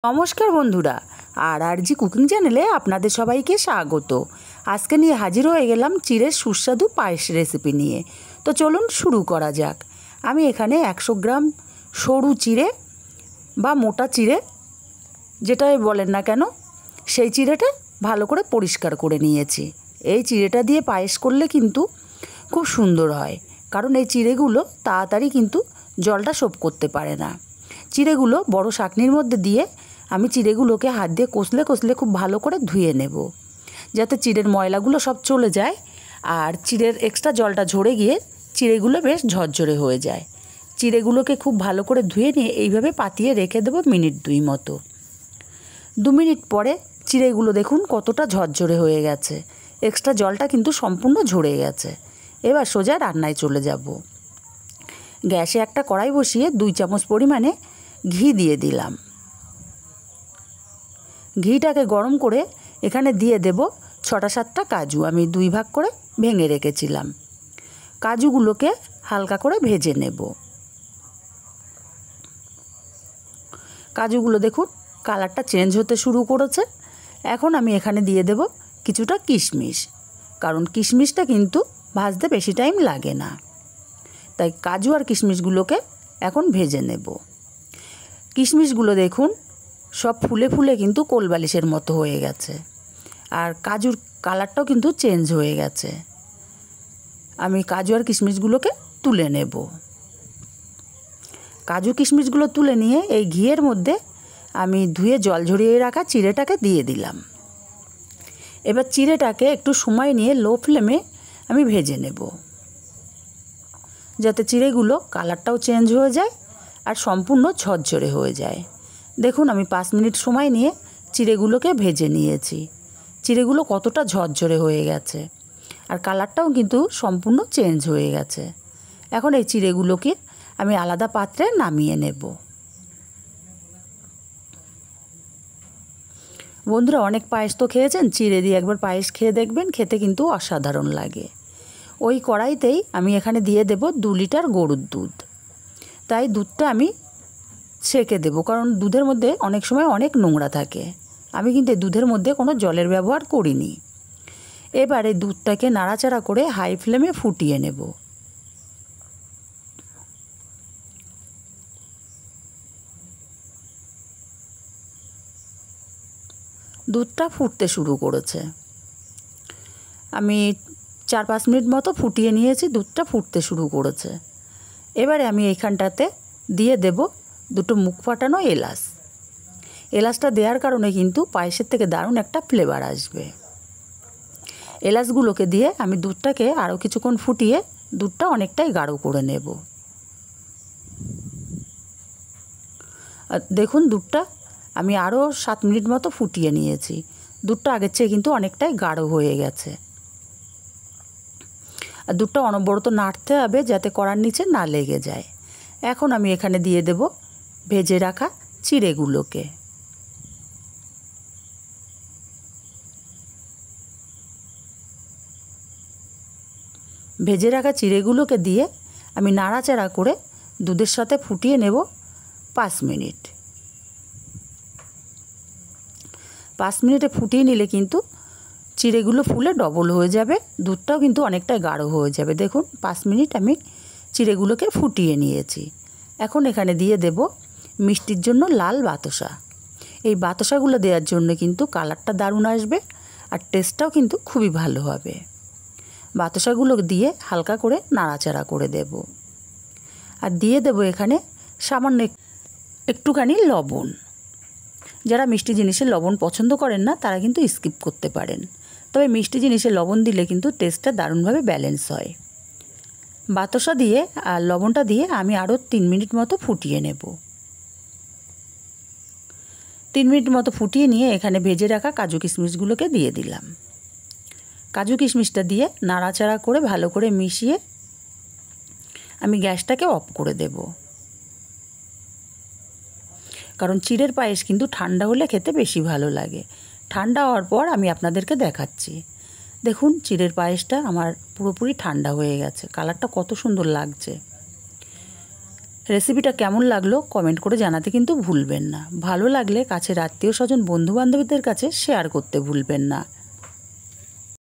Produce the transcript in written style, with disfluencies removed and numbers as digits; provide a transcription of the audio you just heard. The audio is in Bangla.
নমস্কার বন্ধুরা, আর জি কুকিং চ্যানেলে আপনাদের সবাইকে স্বাগত। আজকে নিয়ে হাজির হয়ে গেলাম চিড়ের সুস্বাদু পায়েস রেসিপি নিয়ে। তো চলুন শুরু করা যাক। আমি এখানে 100 গ্রাম সরু চিড়ে বা মোটা চিড়ে যেটাই বলেন না কেন, সেই চিড়েটা ভালো করে পরিষ্কার করে নিয়েছি। এই চিড়েটা দিয়ে পায়েস করলে কিন্তু খুব সুন্দর হয়, কারণ এই চিড়েগুলো তাড়াতাড়ি কিন্তু জলটা শোপ করতে পারে না। চিড়েগুলো বড় ছাঁকনির মধ্যে দিয়ে আমি চিড়েগুলোকে হাত দিয়ে কষলে কষলে খুব ভালো করে ধুয়ে নেব, যাতে চিড়ের ময়লাগুলো সব চলে যায় আর চিড়ের এক্সট্রা জলটা ঝরে গিয়ে চিড়েগুলো বেশ ঝরঝরে হয়ে যায়। চিড়েগুলোকে খুব ভালো করে ধুয়ে নিয়ে এইভাবে পাতিয়ে রেখে দেবো মিনিট 2 মতো। 2 মিনিট পরে চিড়েগুলো দেখুন কতটা ঝরঝরে হয়ে গেছে, এক্সট্রা জলটা কিন্তু সম্পূর্ণ ঝরে গেছে। এবার সোজা রান্নায় চলে যাব। গ্যাসে একটা কড়াই বসিয়ে 2 চামচ পরিমাণে ঘি দিয়ে দিলাম। ঘিটাকে গরম করে এখানে দিয়ে দেব 6-7টা কাজু, আমি 2 ভাগ করে ভেঙে রেখেছিলাম। কাজুগুলোকে হালকা করে ভেজে নেব। কাজুগুলো দেখুন কালারটা চেঞ্জ হতে শুরু করেছে। এখন আমি এখানে দিয়ে দেব কিছুটা কিশমিশ, কারণ কিশমিশটা কিন্তু ভাজতে বেশি টাইম লাগে না। তাই কাজু আর কিশমিশগুলোকে এখন ভেজে নেব। কিশমিশগুলো দেখুন সব ফুলে ফুলে কিন্তু কোলবালিশের মতো হয়ে গেছে, আর কাজুর কালারটাও কিন্তু চেঞ্জ হয়ে গেছে। আমি কাজু আর কিশমিশগুলোকে তুলে নেব। কাজু কিশমিশগুলো তুলে নিয়ে এই ঘিয়ের মধ্যে আমি ধুয়ে জল ঝরিয়ে রাখা চিড়েটাকে দিয়ে দিলাম। এবার চিড়েটাকে একটু সময় নিয়ে লো ফ্লেমে আমি ভেজে নেব, যাতে চিড়েগুলো কালারটাও চেঞ্জ হয়ে যায় আর সম্পূর্ণ ঝরঝরে হয়ে যায়। দেখুন আমি 5 মিনিট সময় নিয়ে চিড়েগুলোকে ভেজে নিয়েছি। চিড়েগুলো কতটা ঝরঝরে হয়ে গেছে আর কালারটাও কিন্তু সম্পূর্ণ চেঞ্জ হয়ে গেছে। এখন এই চিড়েগুলোকে আমি আলাদা পাত্রে নামিয়ে নেব। বন্ধুরা, অনেক পায়েস তো খেয়েছেন, চিড়ে দিয়ে একবার পায়েস খেয়ে দেখবেন, খেতে কিন্তু অসাধারণ লাগে। ওই কড়াইতেই আমি এখানে দিয়ে দেব 2 লিটার গরুর দুধ। তাই দুধটা আমি ছেঁকে দেব, কারণ দুধের মধ্যে অনেক সময় অনেক নোংরা থাকে। আমি কিন্তু এই দুধের মধ্যে কোনো জলের ব্যবহার করিনি। এবার এই দুধটাকে নাড়াচাড়া করে হাই ফ্লেমে ফুটিয়ে নেব। দুধটা ফুটতে শুরু করেছে। আমি 4-5 মিনিট মতো ফুটিয়ে নিয়েছি, দুধটা ফুটতে শুরু করেছে। এবারে আমি এইখানটাতে দিয়ে দেব 2টো মুখ ফাটানো এলাচ। এলাচটা দেওয়ার কারণে কিন্তু পায়েসের থেকে দারুণ একটা ফ্লেভার আসবে। এলাচগুলোকে দিয়ে আমি দুধটাকে আরও কিছুক্ষণ ফুটিয়ে দুধটা অনেকটাই গাঢ় করে নেব। আর দেখুন দুধটা আমি আরও 7 মিনিট মতো ফুটিয়ে নিয়েছি। দুধটা আগের চেয়ে কিন্তু অনেকটাই গাঢ় হয়ে গেছে। আর দুধটা অনবরত নাড়তে হবে যাতে কড়ার নিচে না লেগে যায়। এখন আমি এখানে দিয়ে দেব ভেজে রাখা চিড়েগুলোকে। ভেজে রাখা চিড়েগুলোকে দিয়ে আমি নাড়াচাড়া করে দুধের সাথে ফুটিয়ে নেব 5 মিনিট। 5 মিনিটে ফুটিয়ে নিলে কিন্তু চিড়েগুলো ফুলে ডবল হয়ে যাবে, দুধটাও কিন্তু অনেকটাই গাঢ় হয়ে যাবে। দেখুন 5 মিনিট আমি চিড়েগুলোকে ফুটিয়ে নিয়েছি। এখন এখানে দিয়ে দেব মিষ্টির জন্য লাল বাতাসা। এই বাতাসাগুলো দেওয়ার জন্য কিন্তু কালারটা দারুণ আসবে আর টেস্টটাও কিন্তু খুবই ভালো হবে। বাতাসাগুলো দিয়ে হালকা করে নাড়াচাড়া করে দেব। আর দিয়ে দেব এখানে সামান্য একটুখানি লবণ। যারা মিষ্টি জিনিসে লবণ পছন্দ করেন না তারা কিন্তু স্কিপ করতে পারেন, তবে মিষ্টি জিনিসে লবণ দিলে কিন্তু টেস্টটা দারুণভাবে ব্যালেন্স হয়। বাতাসা দিয়ে আর লবণটা দিয়ে আমি আরও 3 মিনিট মতো ফুটিয়ে নেব। 3 মিনিট মতো ফুটিয়ে নিয়ে এখানে ভেজে রাখা কাজু কিশমিশগুলোকে দিয়ে দিলাম। কাজু কিশমিশটা দিয়ে নাড়াচাড়া করে ভালো করে মিশিয়ে আমি গ্যাসটাকে অফ করে দেব, কারণ চিড়ের পায়েস কিন্তু ঠান্ডা হলে খেতে বেশি ভালো লাগে। ঠান্ডা হওয়ার পর আমি আপনাদেরকে দেখাচ্ছি। দেখুন চিড়ের পায়েসটা আমার পুরোপুরি ঠান্ডা হয়ে গেছে, কালারটা কত সুন্দর লাগছে। রেসিপিটা কেমন লাগলো কমেন্ট করে জানাতে কিন্তু ভুলবেন না। ভালো লাগলে কাছের আত্মীয় স্বজন বন্ধু বান্ধবীদের কাছে শেয়ার করতে ভুলবেন না।